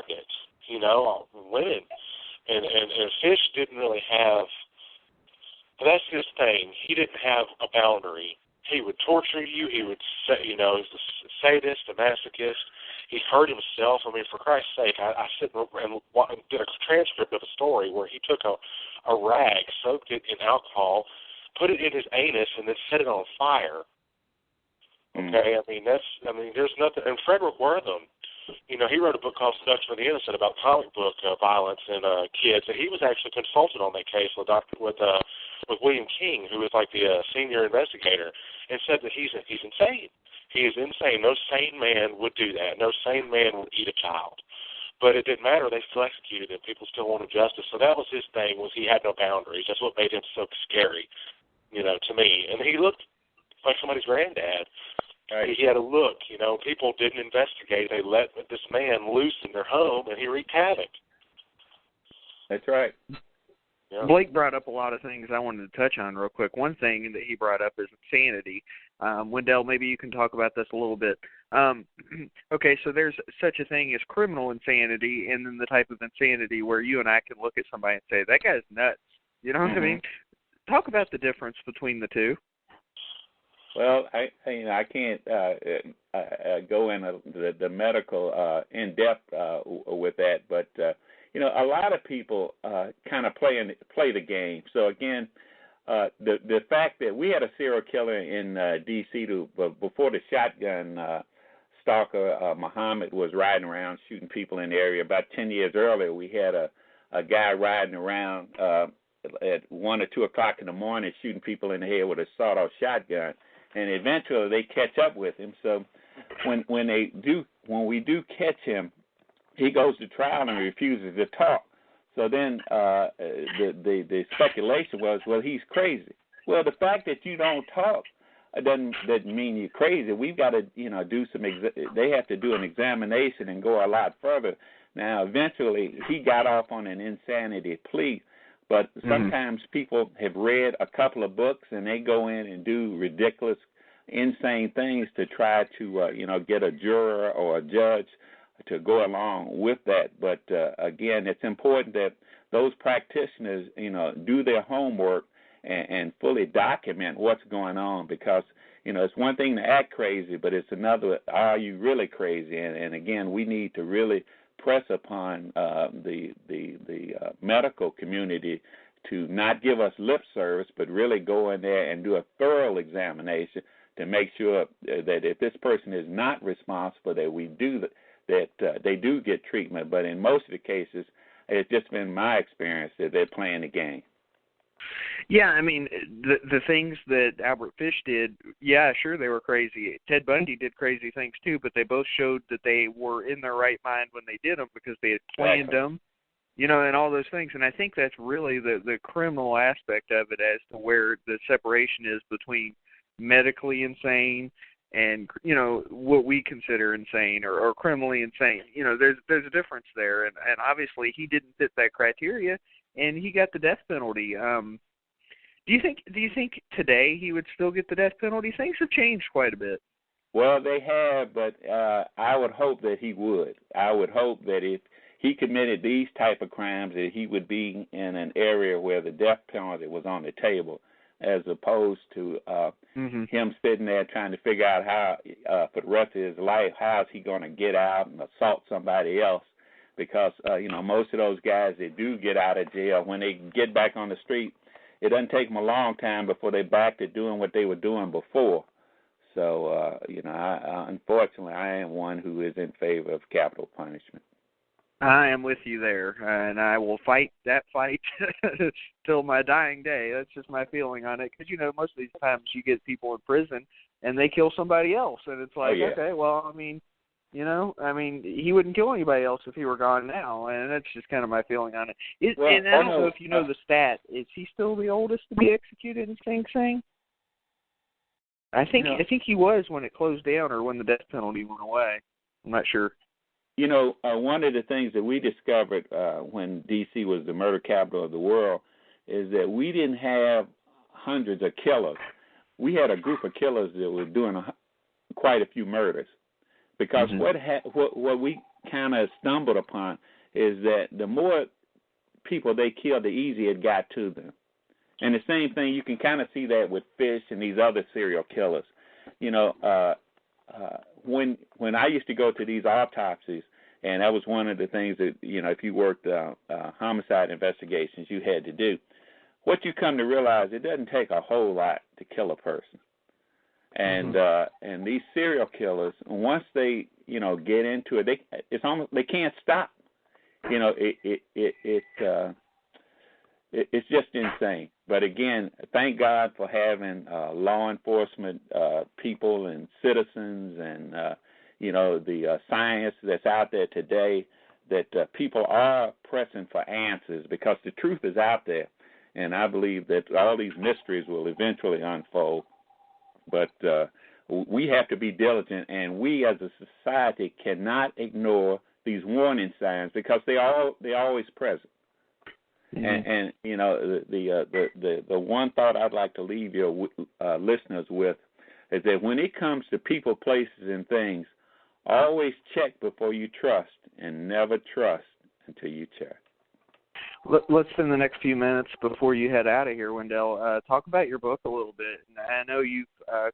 target, women. And Fish didn't really have, that's his thing. He didn't have a boundary. He would torture you. He would say, he's a sadist, a masochist. He hurt himself. I mean, for Christ's sake, I sit and did a transcript of a story where he took a rag, soaked it in alcohol, put it in his anus, and then set it on fire. Okay, there's nothing. And Frederick Wortham, he wrote a book called Seduction of the Innocent about comic book violence and kids, and he was actually consulted on that case with William King, who was like the senior investigator, and said that he's insane. He is insane. No sane man would do that. No sane man would eat a child. But it didn't matter. They still executed him. People still wanted justice. So that was his thing, was he had no boundaries. That's what made him so scary, to me. And he looked like somebody's granddad. Right. He had a look, people didn't investigate. They let this man loose in their home, and he wreaked havoc. That's right. Yeah. Blake brought up a lot of things I wanted to touch on real quick. One thing that he brought up is insanity. Wyndell, maybe you can talk about this a little bit. Okay, so there's such a thing as criminal insanity, and then the type of insanity where you and I can look at somebody and say, that guy's nuts. You know what I mean? Talk about the difference between the two. Well, I can't go into the medical in depth with that, but a lot of people kind of play the game. So again, the fact that we had a serial killer in D.C. before the shotgun stalker Muhammad was riding around shooting people in the area. About 10 years earlier, we had a guy riding around at 1 or 2 o'clock in the morning shooting people in the head with a sawed-off shotgun. And eventually they catch up with him. So when we do catch him, he goes to trial and refuses to talk. So then the speculation was, well, he's crazy. Well, the fact that you don't talk doesn't mean you're crazy. We've got to do some. They have to do an examination and go a lot further. Now, eventually, he got off on an insanity plea. But sometimes people have read a couple of books and they go in and do ridiculous, insane things to try to, get a juror or a judge to go along with that. But, again, it's important that those practitioners, do their homework and fully document what's going on because, it's one thing to act crazy, but it's another, are you really crazy? And again, we need to really press upon the medical community to not give us lip service, but really go in there and do a thorough examination to make sure that if this person is not responsible, that we do that they do get treatment. But in most of the cases, it's just been my experience that they're playing the game. Yeah, the things that Albert Fish did, yeah, sure, they were crazy. Ted Bundy did crazy things too, but they both showed that they were in their right mind when they did them because they had planned them, and all those things. And I think that's really the criminal aspect of it as to where the separation is between medically insane and, what we consider insane or criminally insane. There's a difference there. And obviously he didn't fit that criteria, and he got the death penalty. Do you think today he would still get the death penalty? Things have changed quite a bit. Well, they have, but I would hope that he would. I would hope that if he committed these type of crimes, that he would be in an area where the death penalty was on the table, as opposed to him sitting there trying to figure out how, for the rest of his life, how is he going to get out and assault somebody else. Because, most of those guys that do get out of jail, when they get back on the street, it doesn't take them a long time before they're back to doing what they were doing before. So, unfortunately, I am one who is in favor of capital punishment. I am with you there, and I will fight that fight till my dying day. That's just my feeling on it. Because, most of these times you get people in prison, and they kill somebody else. And it's like, okay, well, he wouldn't kill anybody else if he were gone now, and that's just kind of my feeling on it. And I don't know if you know the stat. Is he still the oldest to be executed in Sing Sing? I think he was when it closed down or when the death penalty went away. I'm not sure. One of the things that we discovered when D.C. was the murder capital of the world is that we didn't have hundreds of killers. We had a group of killers that were doing quite a few murders. Because what kind of stumbled upon is that the more people they kill, the easier it got to them. And the same thing, you can kind of see that with Fish and these other serial killers. You know, when I used to go to these autopsies, and that was one of the things that, you know, if you worked homicide investigations, you had to do. What you come to realize, it doesn't take a whole lot to kill a person. And and these serial killers, once they, you know, get into it, they can't stop. You know, it's just insane. But again, thank God for having law enforcement people and citizens and you know, the science that's out there today, that people are pressing for answers because the truth is out there. And I believe that all these mysteries will eventually unfold. But we have to be diligent, and we as a society cannot ignore these warning signs because they're always present. Mm-hmm. And you know, the one thought I'd like to leave your listeners with is that when it comes to people, places, and things, always check before you trust, and never trust until you check. Let's spend the next few minutes before you head out of here, Wyndell. Talk about your book a little bit. I know you've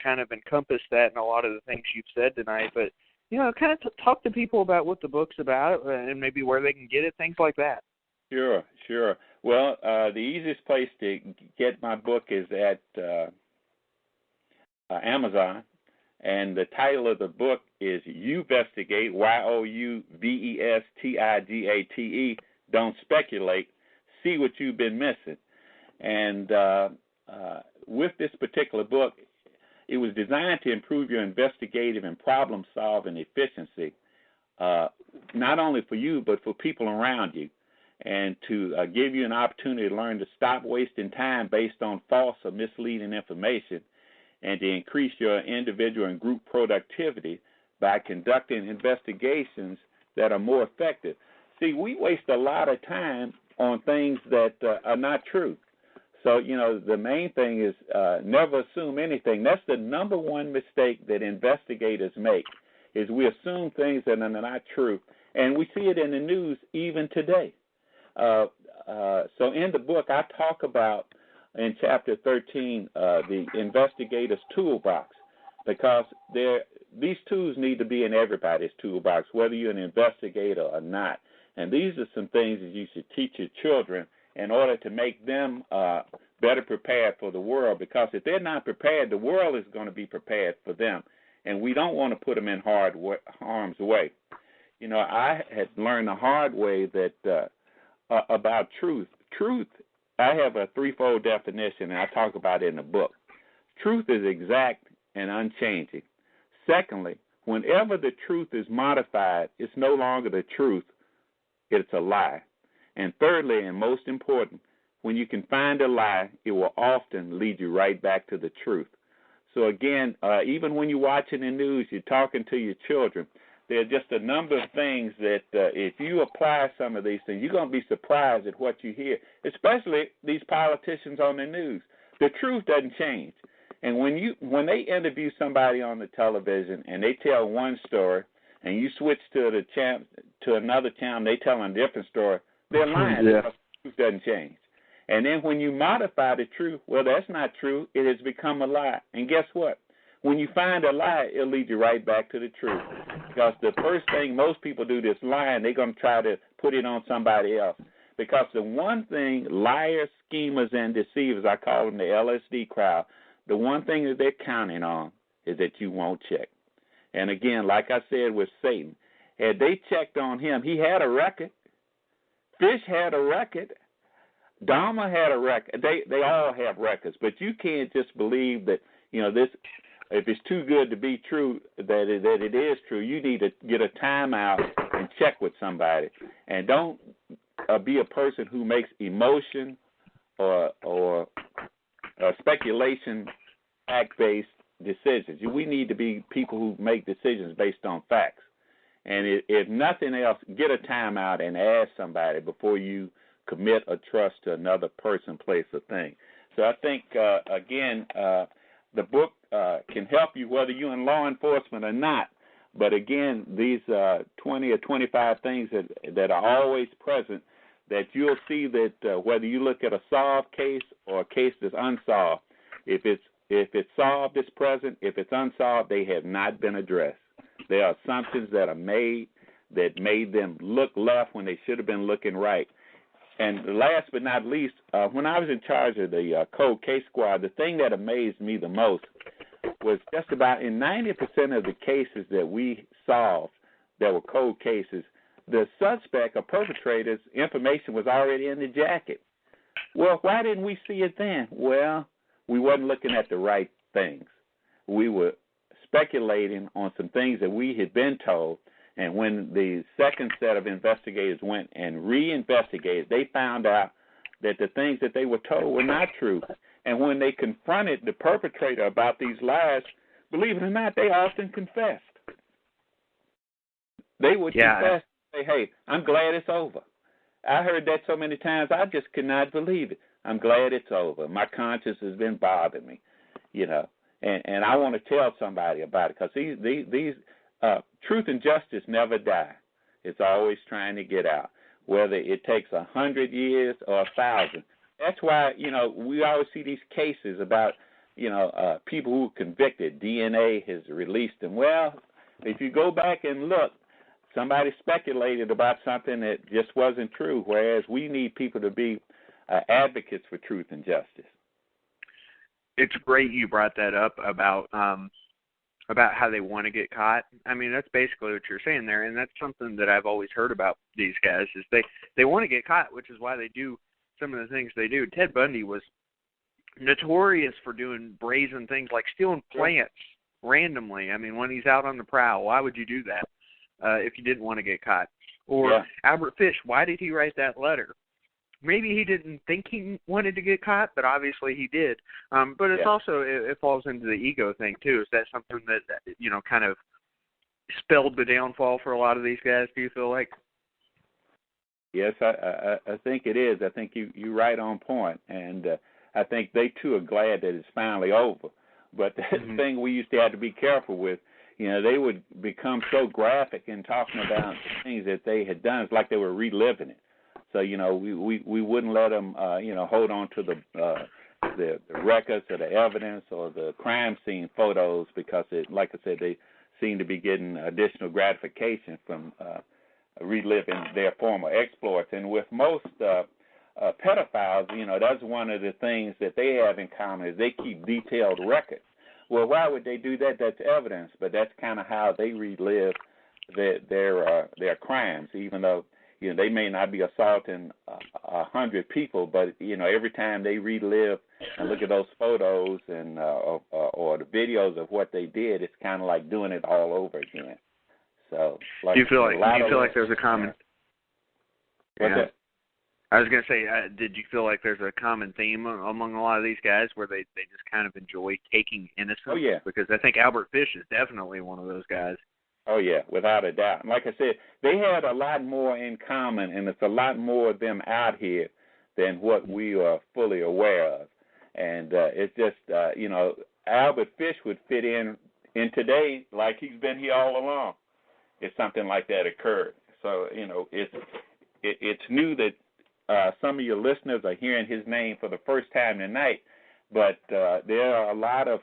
kind of encompassed that in a lot of the things you've said tonight, but you know, kind of talk to people about what the book's about and maybe where they can get it, things like that. Sure. Well, the easiest place to get my book is at Amazon, and the title of the book is Youvestigate, Youvestigate, Don't Speculate, See What You've Been Missing. And with this particular book, it was designed to improve your investigative and problem-solving efficiency, not only for you, but for people around you, and to give you an opportunity to learn to stop wasting time based on false or misleading information, and to increase your individual and group productivity by conducting investigations that are more effective. See, we waste a lot of time on things that are not true. So, you know, the main thing is never assume anything. That's the number one mistake that investigators make, is we assume things that are not true. And we see it in the news even today. So in the book, I talk about, in Chapter 13, the investigator's toolbox, because these tools need to be in everybody's toolbox, whether you're an investigator or not. And these are some things that you should teach your children in order to make them better prepared for the world, because if they're not prepared, the world is going to be prepared for them, and we don't want to put them in harm's way. You know, I had learned the hard way that about truth. Truth, I have a threefold definition, and I talk about it in the book. Truth is exact and unchanging. Secondly, whenever the truth is modified, it's no longer the truth, it's a lie. And thirdly, and most important, when you can find a lie, it will often lead you right back to the truth. So again, even when you're watching the news, you're talking to your children, there are just a number of things that if you apply some of these things, you're going to be surprised at what you hear, especially these politicians on the news. The truth doesn't change. And when they interview somebody on the television and they tell one story, and you switch to another channel, they tell a different story, they're lying. Yeah. Because the truth doesn't change. And then when you modify the truth, well, that's not true. It has become a lie. And guess what? When you find a lie, it'll lead you right back to the truth. Because the first thing most people do that's lying, they're going to try to put it on somebody else. Because the one thing liars, schemers, and deceivers, I call them the LSD crowd, the one thing that they're counting on is that you won't check. And again, like I said with Satan, had they checked on him, he had a record. Fish had a record. Dahmer had a record. They all have records, but you can't just believe that, you know, this. If it's too good to be true, that it is true. You need to get a timeout and check with somebody, and don't be a person who makes emotion or speculation fact-based decisions. We need to be people who make decisions based on facts. And if nothing else, get a timeout and ask somebody before you commit a trust to another person, place, or thing. So I think, again, the book can help you whether you're in law enforcement or not. But again, these 20 or 25 things that are always present, that you'll see that whether you look at a solved case or a case that's unsolved, if it's solved, it's present. If it's unsolved, they have not been addressed. There are assumptions that are made that made them look left when they should have been looking right. And last but not least, when I was in charge of the cold case squad, the thing that amazed me the most was just about in 90% of the cases that we solved that were cold cases, the suspect or perpetrator's information was already in the jacket. Well, why didn't we see it then? Well, we wasn't looking at the right things. We were speculating on some things that we had been told, and when the second set of investigators went and reinvestigated, they found out that the things that they were told were not true. And when they confronted the perpetrator about these lies, believe it or not, they often confessed. They would confess and say, hey, I'm glad it's over. I heard that so many times, I just could not believe it. I'm glad it's over. My conscience has been bothering me, and I want to tell somebody about it, because these truth and justice never die. It's always trying to get out, whether it takes 100 years or 1,000. That's why, we always see these cases about, people who are convicted. DNA has released them. Well, if you go back and look, somebody speculated about something that just wasn't true, whereas we need people to be advocates for truth and justice. It's great you brought that up about how they want to get caught. I mean, that's basically what you're saying there, and that's something that I've always heard about these guys, is they want to get caught, which is why they do some of the things they do. Ted Bundy was notorious for doing brazen things like stealing plants randomly. I mean, when he's out on the prowl, why would you do that if you didn't want to get caught? Or Albert Fish, why did he write that letter? Maybe he didn't think he wanted to get caught, but obviously he did. But it's also, it falls into the ego thing, too. Is that something that, kind of spelled the downfall for a lot of these guys, do you feel like? Yes, I think it is. I think you're right on point. And I think they, too, are glad that it's finally over. But the thing we used to have to be careful with, they would become so graphic in talking about things that they had done. It's like they were reliving it. So, we wouldn't let them, hold on to the records or the evidence or the crime scene photos, because, like I said, they seem to be getting additional gratification from reliving their former exploits. And with most pedophiles, that's one of the things that they have in common, is they keep detailed records. Well, why would they do that? That's evidence, but that's kind of how they relive their crimes, even though they may not be assaulting 100 people, but every time they relive and look at those photos and or the videos of what they did, it's kind of like doing it all over again. So, do you feel like there's a common? What's that? I was going to say, did you feel like there's a common theme among a lot of these guys where they just kind of enjoy taking innocence? Oh, yeah. Because I think Albert Fish is definitely one of those guys. Oh, yeah, without a doubt. And like I said, they had a lot more in common, and it's a lot more of them out here than what we are fully aware of. And it's just, Albert Fish would fit in today like he's been here all along if something like that occurred. So, it's new that some of your listeners are hearing his name for the first time tonight, but there are a lot of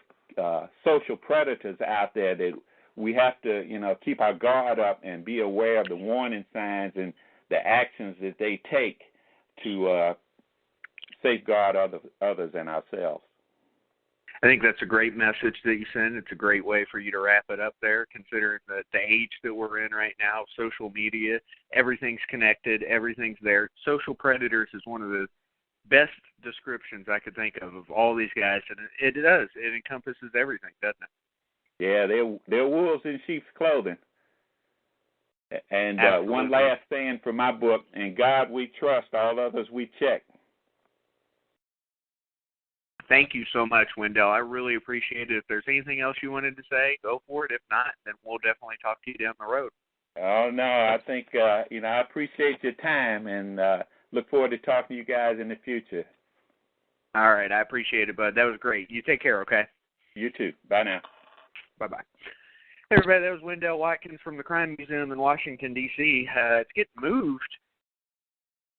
social predators out there that we have to, keep our guard up and be aware of the warning signs and the actions that they take to safeguard others and ourselves. I think that's a great message that you send. It's a great way for you to wrap it up there, considering the age that we're in right now, social media, everything's connected, everything's there. Social predators is one of the best descriptions I could think of all these guys, and it does. It encompasses everything, doesn't it? Yeah, they're wolves in sheep's clothing. And one last saying from my book: in God we trust, all others we check. Thank you so much, Wyndell. I really appreciate it. If there's anything else you wanted to say, go for it. If not, then we'll definitely talk to you down the road. Oh, no, I think, I appreciate your time and look forward to talking to you guys in the future. All right, I appreciate it, bud. That was great. You take care, okay? You too. Bye now. Bye-bye. Everybody, that was Wyndell Watkins from the Crime Museum in Washington, D.C. It's getting moved